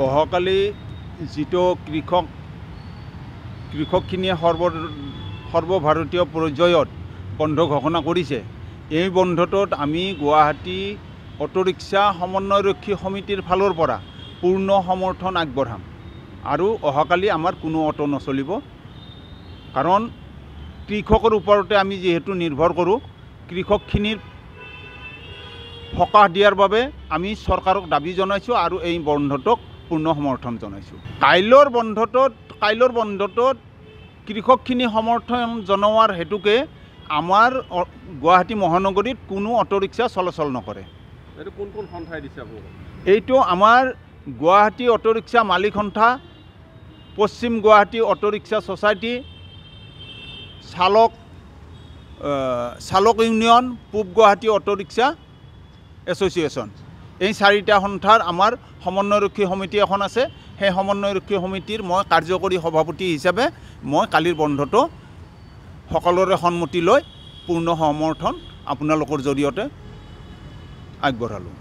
অহাকালি যিটো কৃষকখিনিয়ে সৰ্বভাৰতীয় পৰ্যায়ত বন্ধ ঘোষণা কৰিছে, এই বন্ধটোত আমি গুৱাহাটী অটোৰিক্সা সমন্বয়ৰক্ষী সমিতিৰ ফালৰ পৰা পূৰ্ণ সমৰ্থন আগবঢ়াম। আৰু অহাকালি আমাৰ কোনো অটো নচলিব, কাৰণ কৃষকৰ ওপৰতে আমি যিহেতু নিৰ্ভৰ কৰোঁ। কৃষকখিনিৰ সকাহ দিয়াৰ বাবে আমি চৰকাৰক দাবী জনাইছোঁ আৰু এই বন্ধটোক পূৰ্ণ সমৰ্থন জনাইছোঁ। কাইলৰ বন্ধটোত কৃষকখিনি সমৰ্থন জনোৱাৰ হেতুকে আমাৰ গুৱাহাটী মহানগৰীত কোনো অটোৰিক্সা চলাচল নকৰে। এইটো কোন কোন সন্থাই দিছে আপোনালোকক? এইটো আমাৰ গুৱাহাটী অটোৰিক্সা মালিক সন্থা, পশ্চিম গুৱাহাটী অটোৰিক্সা ছ'চাইটি, চালক ইউনিয়ন, পূব গুৱাহাটী অটোৰিক্সা এছ'চিয়েশ্যন, এই চাৰিটা সন্থাৰ আমাৰ সমন্বয়ৰক্ষী সমিতি এখন আছে। সেই সমন্বয়ৰক্ষী সমিতিৰ মই কাৰ্যকৰী সভাপতি হিচাপে মই কালিৰ বন্ধটো সকলোৰে সন্মতি লৈ পূৰ্ণ সমৰ্থন আপোনালোকৰ জৰিয়তে আগবঢ়ালোঁ।